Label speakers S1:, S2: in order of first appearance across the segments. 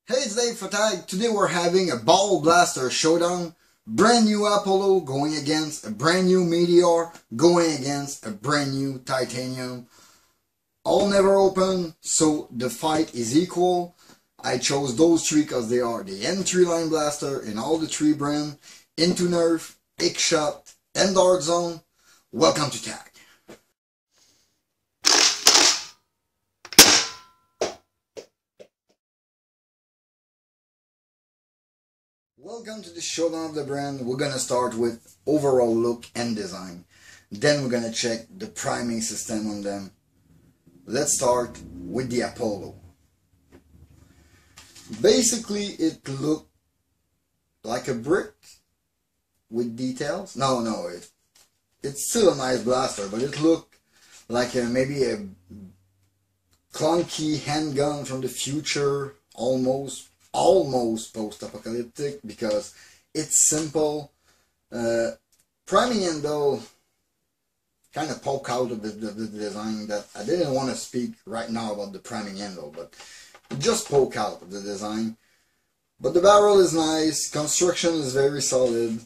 S1: Hey, it's Dave for Tag. Today we're having a Ball Blaster Showdown. Brand new Apollo going against a brand new Meteor going against a brand new Titanium. All never open, so the fight is equal. I chose those three because they are the entry line blaster in all the three brands. Into Nerf, xshot, and Dart Zone. Welcome to Tag. Welcome to the Showdown of the brand. We're gonna start with overall look and design. Then we're gonna check the priming system on them. Let's start with the Apollo. Basically, it looked like a brick with details. It's still a nice blaster, but it looked like maybe a clunky handgun from the future, almost post-apocalyptic, because it's simple. Priming handle kind of poke out of the design that I didn't want to speak right now about the priming handle, but it just poke out of the design. But the barrel is nice, construction is very solid,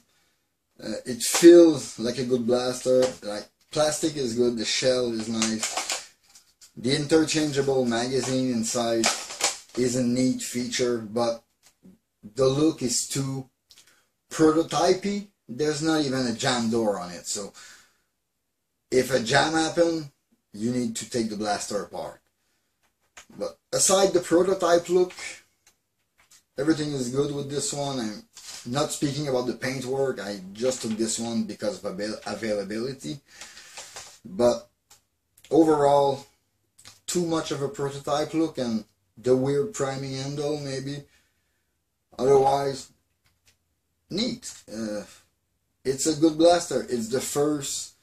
S1: it feels like a good blaster, like plastic is good, the shell is nice, the interchangeable magazine inside is a neat feature, but the look is too prototypey. There's not even a jam door on it, so if a jam happens, you need to take the blaster apart. But aside the prototype look, everything is good with this one. I'm not speaking about the paintwork, I just took this one because of availability. But overall, too much of a prototype look and the weird priming handle maybe. Otherwise, neat. It's a good blaster. It's the first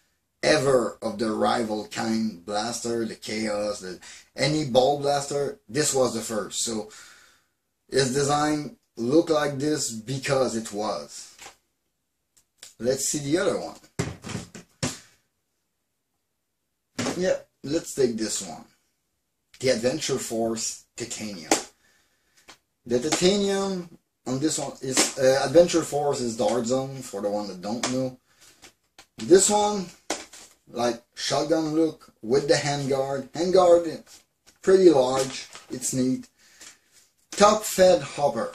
S1: ever of the Rival kind blaster, the Chaos, any ball blaster. This was the first. So its design looked like this because it was. Let's see the other one. Yeah, let's take this one. The Adventure Force Titanium. The Titanium on this one is Adventure Force is Dart Zone for the one that don't know. This one, like shotgun look with the handguard. Handguard pretty large. It's neat. Top fed hopper.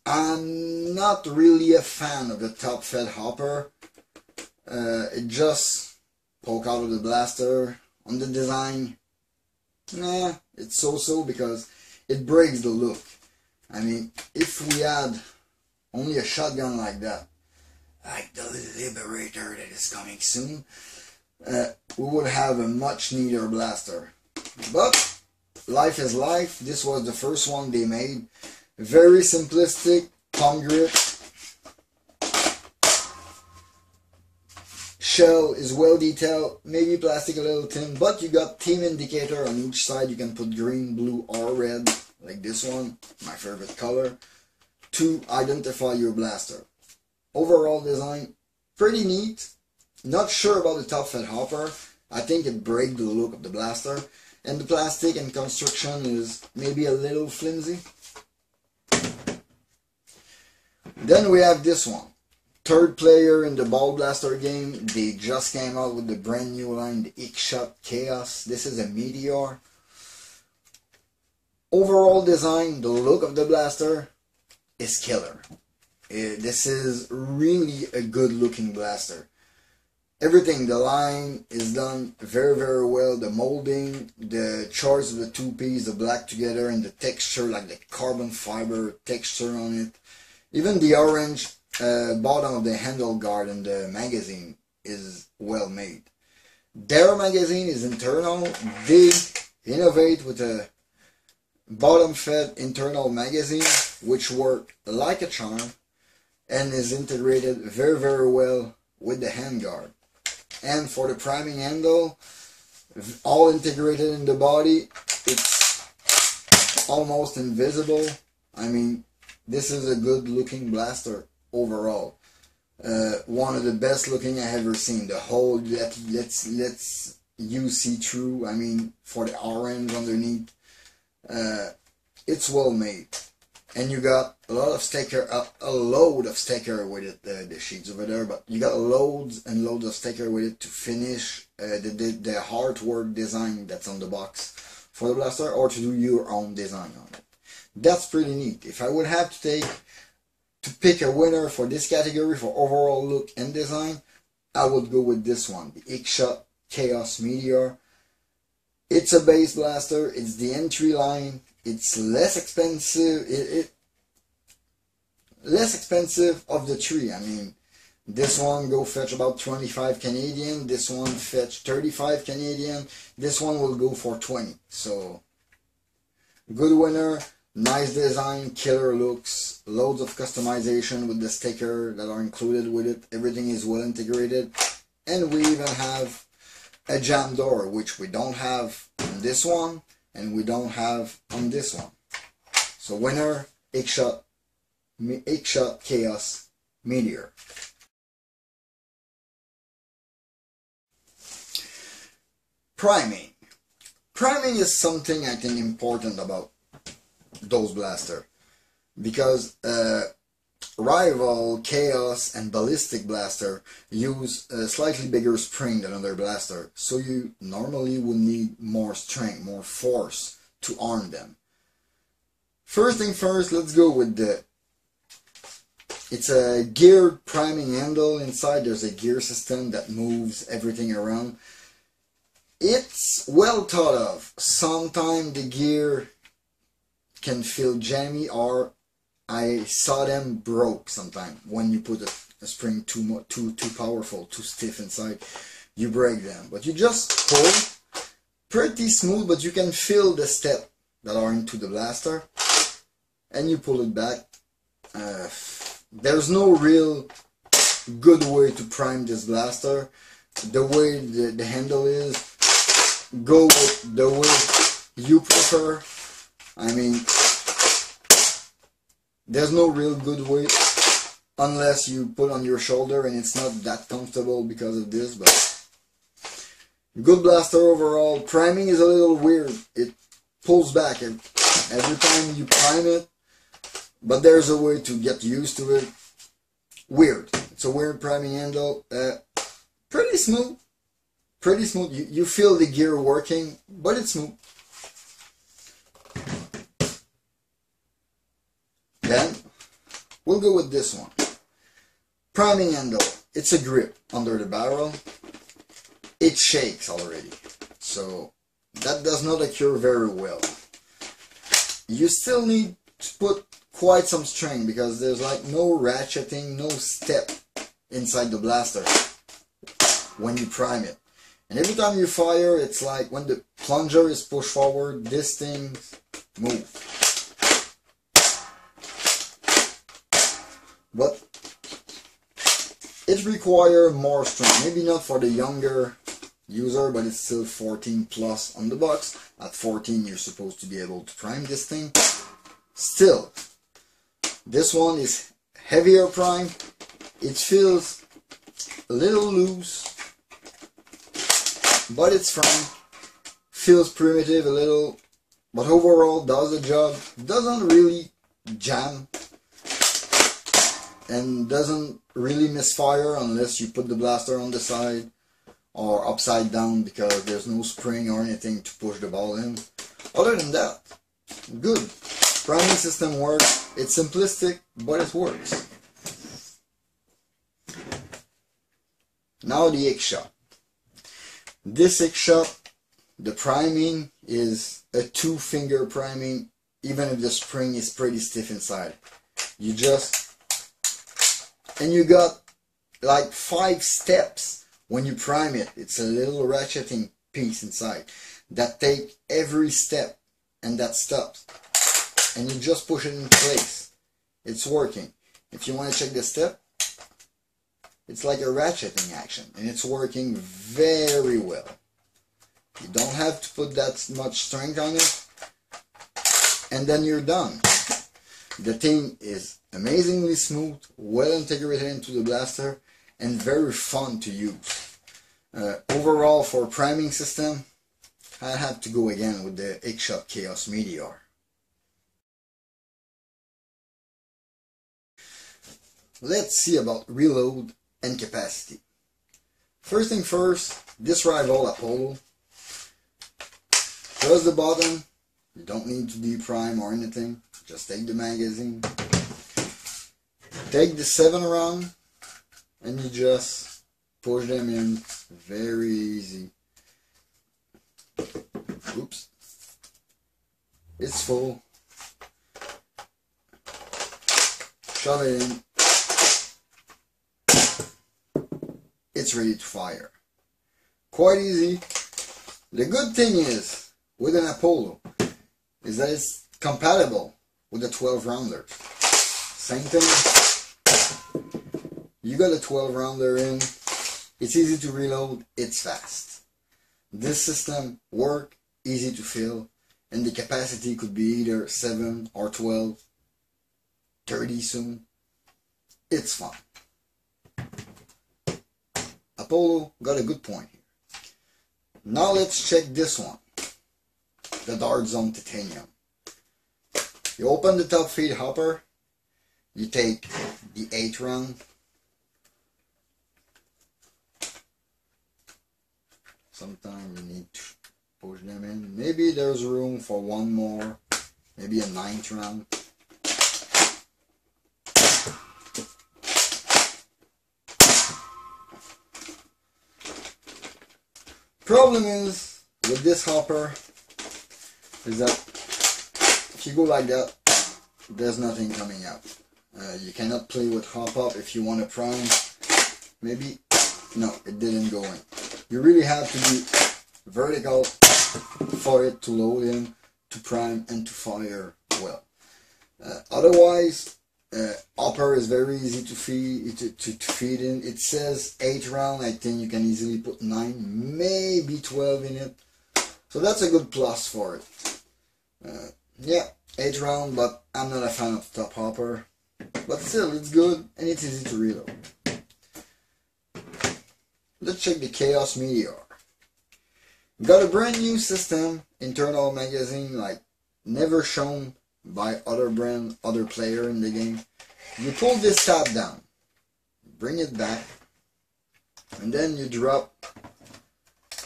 S1: I'm not really a fan of the top fed hopper. It just poke out of the blaster. On the design, nah, it's so-so because it breaks the look. I mean, if we had only a shotgun like that, like the Liberator that is coming soon, we would have a much neater blaster. But life is life. This was the first one they made. Very simplistic, palm grip. Shell is well detailed, maybe plastic a little thin, but you got team indicator on each side. You can put green, blue, or red, like this one, my favorite color, to identify your blaster. Overall design, pretty neat. Not sure about the top fed hopper. I think it breaks the look of the blaster, and the plastic and construction is maybe a little flimsy. Then we have this one. Third player in the Ball Blaster game. They just came out with the brand new line, the xshot Chaos. This is a Meteor. Overall design, the look of the blaster is killer. This is really a good looking blaster. Everything, the line is done very well. The molding, the choice of the two pieces, the black together, and the texture, like the carbon fiber texture on it. Even the orange bottom of the handle guard and the magazine is well made. Their magazine is internal. They innovate with a bottom fed internal magazine which works like a charm and is integrated very well with the handguard. And for the priming handle, all integrated in the body, it's almost invisible. I mean, this is a good looking blaster overall. One of the best looking I ever seen. The whole let's you see through. I mean, for the orange underneath, it's well made. and you got a lot of sticker, a load of sticker with it, the sheets over there, but you got loads and loads of sticker with it to finish the artwork design that's on the box for the blaster, or to do your own design on it. That's pretty neat. If I would have to pick a winner for this category for overall look and design, I would go with this one, the xshot Chaos Meteor. It's a base blaster, it's the entry line, it's less expensive, less expensive of the three. I mean, this one go fetch about 25 Canadian, this one fetch 35 Canadian, this one will go for 20. So, good winner, nice design, killer looks, loads of customization with the sticker that are included with it, everything is well integrated, and we even have a jam door, which we don't have on this one, and we don't have on this one. So winner, xshot Chaos Meteor. Priming. Priming is something I think important about those blaster, because Rival, Chaos, and Ballistic blaster use a slightly bigger spring than other blaster, so you normally would need more strength, more force to arm them. First thing first, let's go with it's a geared priming handle inside. There's a gear system that moves everything around. It's well thought of. Sometimes the gear can feel jammy, or I saw them broke sometimes when you put a spring too powerful, too stiff inside. You break them, but you just pull pretty smooth, but you can feel the step that are into the blaster, and you pull it back. There's no real good way to prime this blaster. The way the handle is, go with the way you prefer. I mean, there's no real good way unless you put on your shoulder, and it's not that comfortable because of this, but good blaster overall. Priming is a little weird. It pulls back every time you prime it, but there's a way to get used to it. Weird. It's a weird priming handle. Pretty smooth. Pretty smooth. You feel the gear working, but it's smooth. Then, we'll go with this one. Priming handle. It's a grip under the barrel. It shakes already, so that does not occur very well. You still need to put quite some strength, because there's like no ratcheting, no step inside the blaster when you prime it. And every time you fire, it's like when the plunger is pushed forward, this thing moves. But it requires more strength. Maybe not for the younger user, but it's still 14 plus on the box. At 14 you're supposed to be able to prime this thing. Still, this one is heavier prime. It feels a little loose, but it's fine. Feels primitive a little, but overall does the job. Doesn't really jam, and doesn't really misfire unless you put the blaster on the side or upside down, because there's no spring or anything to push the ball in. Other than that, good. Priming system works. It's simplistic, but it works. Now the xshot. This xshot, the priming is a 2-finger priming, even if the spring is pretty stiff inside. You just, and you got like 5 steps when you prime it. It's a little ratcheting piece inside that take every step, and that stops, and you just push it in place. It's working. If you want to check the step, it's like a ratcheting action, and it's working very well. You don't have to put that much strength on it, and then you're done. The thing is amazingly smooth, well integrated into the blaster, and very fun to use. Overall, for priming system, I have to go again with the xshot Chaos Meteor. let's see about reload and capacity. First thing first, this Rival Apollo. Press the button. You don't need to deprime or anything. Just take the magazine. Take the 7 round and you just push them in. Very easy. Oops. It's full. Shove it in. It's ready to fire. Quite easy. The good thing is, with an Apollo, is that it's compatible with the 12 rounders. Same thing. You got a 12 rounder in. It's easy to reload. It's fast. This system works, easy to fill, and the capacity could be either 7 or 12, 30 soon. It's fun. Apollo got a good point here. Now let's check this one. The Dart Zone Titanium. You open the top feed hopper. You take the 8 round. Sometimes you need to push them in. Maybe there's room for one more. Maybe a 9th round. Problem is with this hopper is that if you go like that, there's nothing coming out. You cannot play with hop up if you want to prime. Maybe no, it didn't go in. You really have to be vertical for it to load in, to prime, and to fire well. Otherwise, hopper is very easy to feed in. It says 8 round. I think you can easily put 9, maybe 12 in it. So that's a good plus for it. Yeah, 8 round, but I'm not a fan of top hopper. But still, it's good and it's easy to reload. Let's check the Chaos Meteor. Got a brand new system, internal magazine, like never shown by other brand, other player in the game. You pull this tab down, bring it back, and then you drop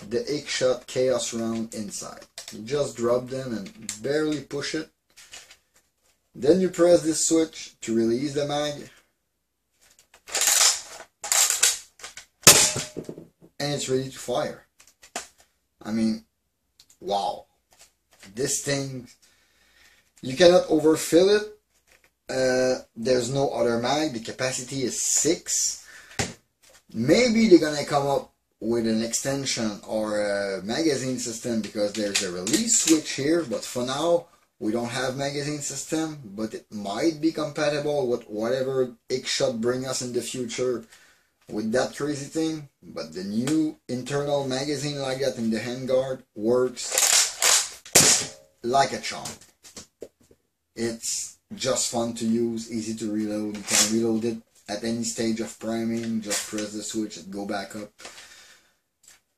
S1: the xshot Chaos round inside. You just drop them and barely push it. Then you press this switch to release the mag. And it's ready to fire. I mean, wow. This thing, you cannot overfill it. There's no other mag. The capacity is 6. Maybe they're gonna come up with an extension or a magazine system because there's a release switch here, but for now we don't have magazine system, but it might be compatible with whatever xshot bring us in the future with that crazy thing. But the new internal magazine like that in the handguard works like a charm. It's just fun to use, easy to reload. You can reload it at any stage of priming. Just press the switch and go back up.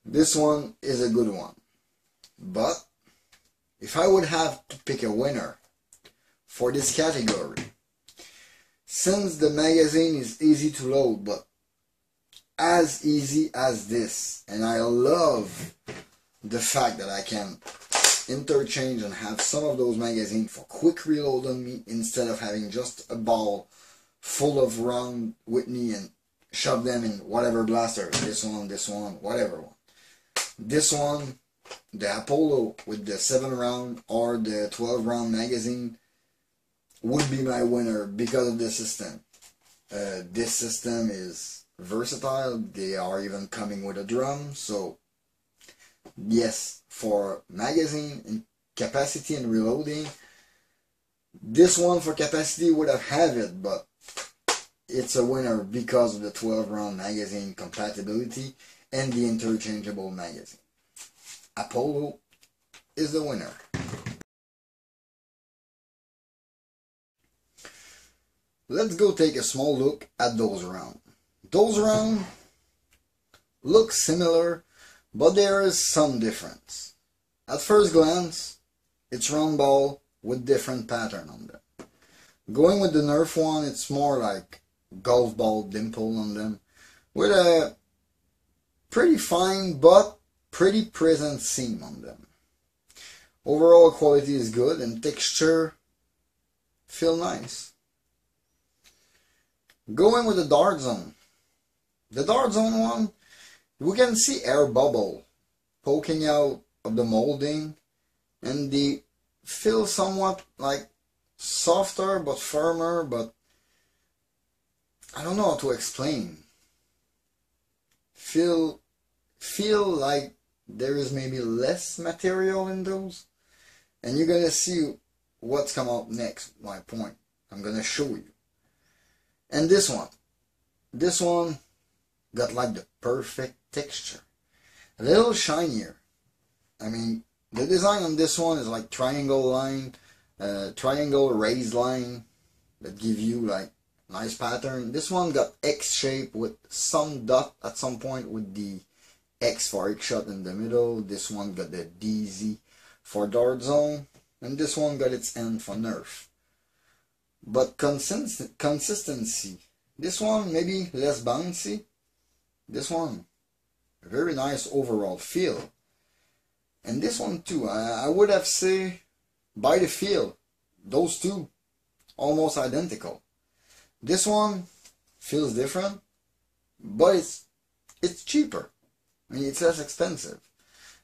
S1: This one is a good one. But if I would have to pick a winner for this category, since the magazine is easy to load, but as easy as this, and I love the fact that I can interchange and have some of those magazines for quick reload on me instead of having just a ball full of round with me and shove them in whatever blaster, this one, whatever one. This one, the Apollo with the 7 round or the 12 round magazine would be my winner because of the system. This system is versatile. They are even coming with a drum, so yes, for magazine and capacity and reloading, this one for capacity would have had it, but it's a winner because of the 12 round magazine compatibility and the interchangeable magazine. Apollo is the winner. Let's go take a small look at those rounds. Those rounds look similar, but there is some difference. At first glance, it's round ball with different pattern on them. Going with the Nerf one, it's more like golf ball dimple on them, with a pretty fine but pretty present seam on them. Overall quality is good and texture feel nice. Going with the dart zone. The dart zone one, we can see air bubble poking out of the molding, and they feel somewhat like softer but firmer, but I don't know how to explain. Feel like there is maybe less material in those, and you're gonna see what's come out next. My point, I'm gonna show you. And this one got like the perfect texture, a little shinier. I mean, the design on this one is like triangle line, triangle raised line that give you like nice pattern. This one got X shape with some dot at some point with the X for xshot in the middle. This one got the DZ for dart zone, and this one got its N for Nerf. But consistency, this one maybe less bouncy. This one very nice overall feel. And this one too, I would have say by the feel, those two almost identical. This one feels different, but it's cheaper. I mean, it's less expensive.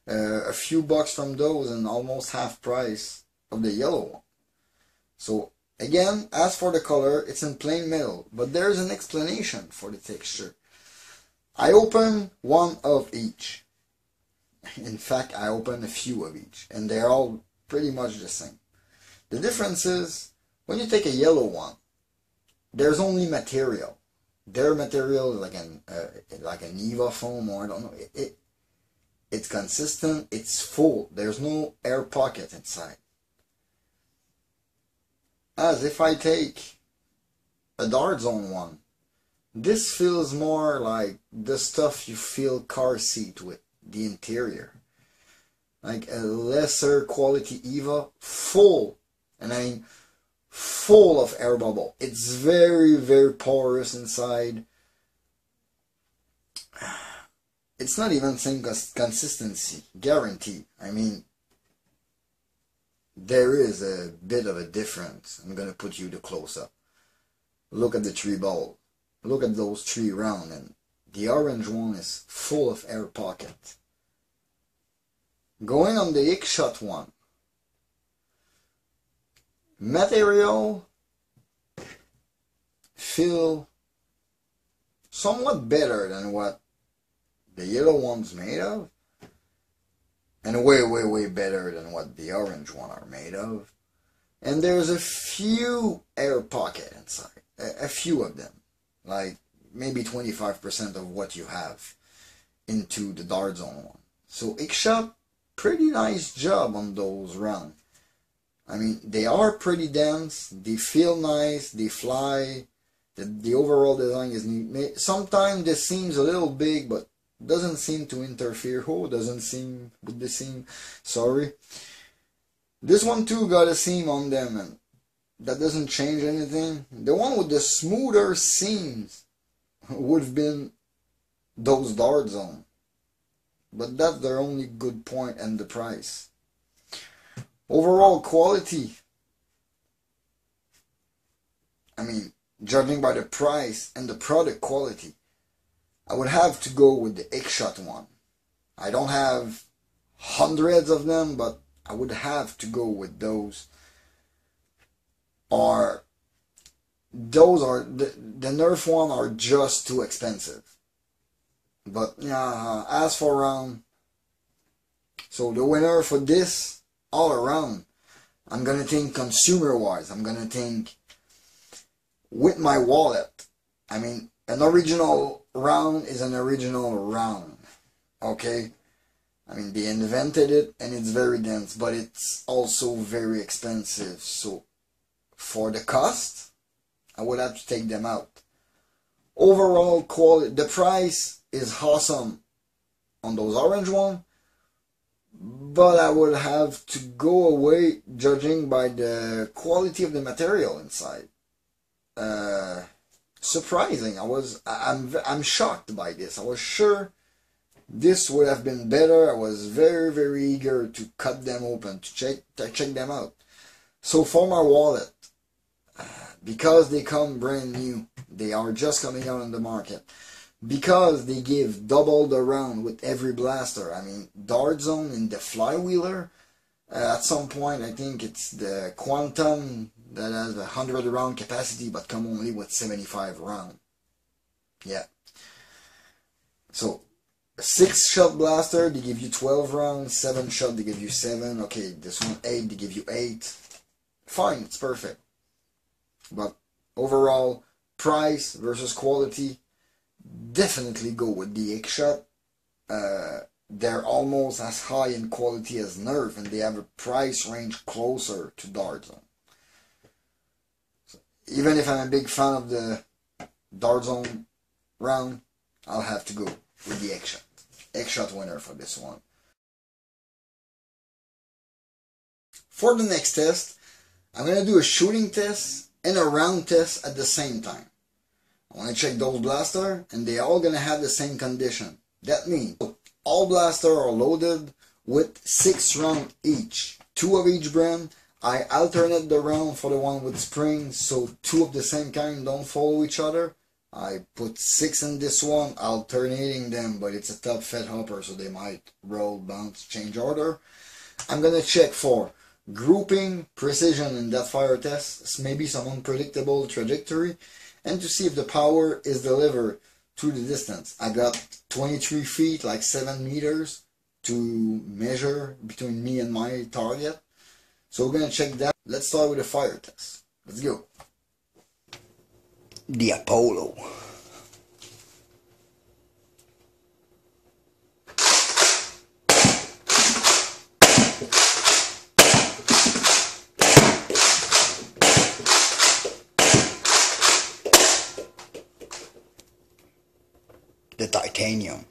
S1: A few bucks from those and almost half price of the yellow one. So again, as for the color, it's in plain metal, but there's an explanation for the texture. I open one of each. In fact, I open a few of each, and they're all pretty much the same. The difference is, when you take a yellow one, there's only material. Their material is like an Eva foam, or I don't know. It's consistent. It's full. There's no air pocket inside. As if I take a dart zone one, this feels more like the stuff you fill car seat with, the interior. Like a lesser quality Eva, full, and I mean full of air bubble. It's very, very porous inside. It's not even same consistency, guarantee. I mean, there is a bit of a difference. I'm gonna put you the close up. Look at the 3 ball. Look at those 3 round, and the orange one is full of air pocket. Going on the xshot one, material feel somewhat better than what the yellow one's made of, and way, way, way better than what the orange one are made of. And there's a few air pocket inside, a few of them, like maybe 25% of what you have into the dart zone one. So xshot, pretty nice job on those round. I mean, they are pretty dense, they feel nice, they fly, the overall design is neat. Sometimes this seems a little big, but doesn't seem to interfere. Doesn't seem with the seam, sorry. This one too got a seam on them, and that doesn't change anything. The one with the smoother seams would have been those dart zone, but that's their only good point, and the price. Overall quality, I mean, judging by the price and the product quality, I would have to go with the xshot one. I don't have hundreds of them, but I would have to go with those. Or those are the Nerf one are just too expensive. But yeah, as for round, so the winner for this all around, I'm gonna think consumer wise. I'm gonna think with my wallet. I mean, an original round is an original round. Okay? I mean, they invented it and it's very dense, but it's also very expensive. So for the cost, I would have to take them out. Overall quality, the price is awesome on those orange ones, but I would have to go away judging by the quality of the material inside. surprising. I'm shocked by this. I was sure this would have been better. I was very, very eager to cut them open, to check them out. So for my wallet, because they come brand new, they are just coming out on the market, because they give double the round with every blaster. I mean, dart zone in the flywheeler, at some point I think it's the Quantum that has 100 round capacity but come only with 75 round. Yeah. So 6-shot blaster, they give you 12 rounds. 7-shot, they give you 7. Okay, this one 8, they give you 8. Fine, it's perfect. But overall, price versus quality, definitely go with the xshot. They're almost as high in quality as Nerf, and they have a price range closer to dart zone. So even if I'm a big fan of the dart zone round, I'll have to go with the xshot. Xshot winner for this one. For the next test, I'm going to do a shooting test and a round test at the same time. I want to check those blasters, and they're all going to have the same condition. That means all blasters are loaded with 6 rounds each. 2 of each brand. I alternate the round for the one with springs, so 2 of the same kind don't follow each other. I put 6 in this one, alternating them, but it's a top fed hopper, so they might roll, bounce, change order. I'm going to check for grouping, precision in that fire test, maybe some unpredictable trajectory, and to see if the power is delivered through the distance. I got 23 feet, like 7 meters, to measure between me and my target. So we're going to check that. Let's start with a fire test. Let's go. The Apollo. The Titanium.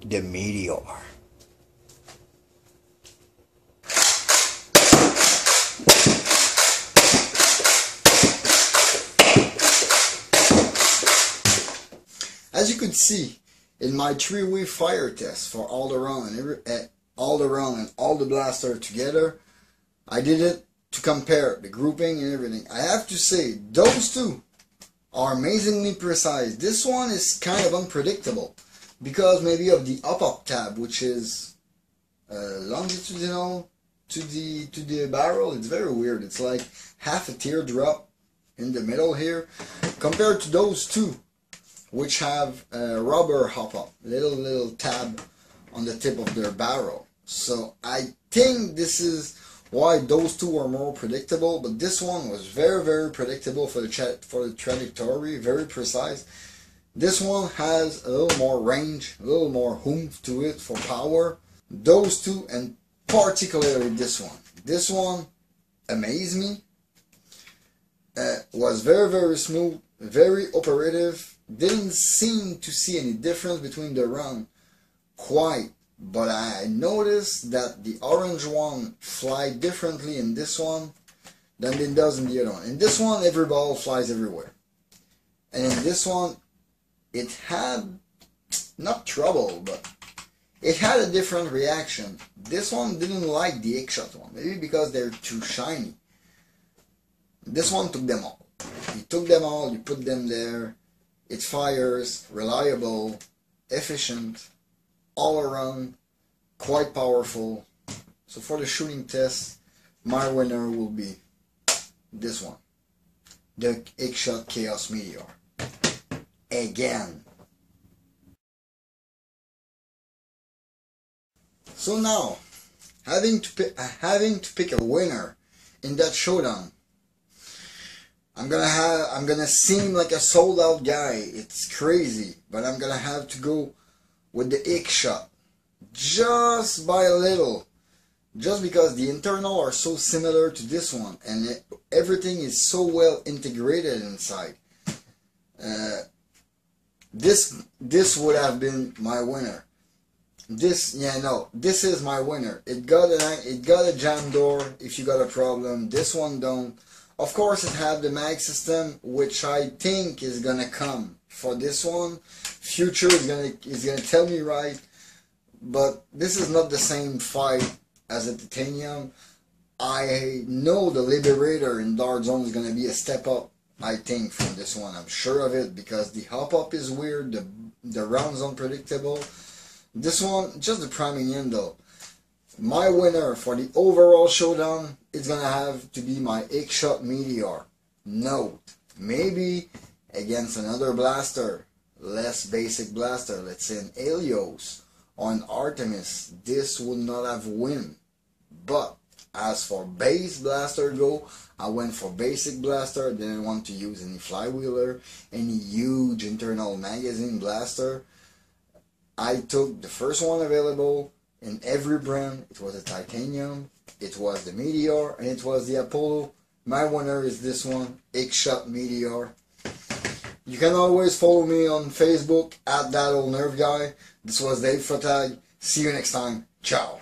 S1: The Meteor. As you could see in my 3-way fire test for all the round and all the blaster together, I did it to compare the grouping and everything. I have to say those two are amazingly precise. This one is kind of unpredictable because maybe of the up tab, which is longitudinal to the barrel. It's very weird. It's like half a teardrop in the middle here compared to those two, which have a rubber hop-up, little tab on the tip of their barrel. So I think this is why those two are more predictable, but this one was very, very predictable for the trajectory, very precise. This one has a little more range, a little more oomph to it for power. Those two, and particularly this one. This one amazed me. Was very, very smooth, very operative. Didn't seem to see any difference between the round quite, but I noticed that the orange one fly differently in this one than it does in the other one. In this one, every ball flies everywhere. And in this one, it had, not trouble, but it had a different reaction. This one didn't like the xshot one, maybe because they're too shiny. This one took them all. You took them all, you put them there. It fires, reliable, efficient, all around, quite powerful. So for the shooting test, my winner will be this one, the xshot Chaos Meteor. Again. So now, having to pick a winner in that showdown, I'm gonna seem like a sold out guy. It's crazy, but I'm gonna have to go with the xshot, just by a little. just because the internal are so similar to this one, and everything is so well integrated inside. This would have been my winner. This is my winner. It got a jam door if you got a problem. This one don't. Of course, it had the mag system, which I think is gonna come for this one. Future is gonna tell me right, but this is not the same fight as a Titanium. I know the Liberator in Dark Zone is gonna be a step up, I think, from this one. I'm sure of it, because the hop up is weird, the round's unpredictable. This one, just the priming handle. My winner for the overall showdown is gonna have to be my xshot Meteor. Note, maybe against another blaster, less basic blaster, let's say an Helios or an Artemis, this would not have win. But as for base blaster go, I went for basic blaster. Didn't want to use any flywheeler, any huge internal magazine blaster. I took the first one available in every brand. It was a Titanium, it was the Meteor, and it was the Apollo. My winner is this one, xshot Meteor. You can always follow me on Facebook at That Old Nerf Guy. This was Dave Fatag. See you next time. Ciao.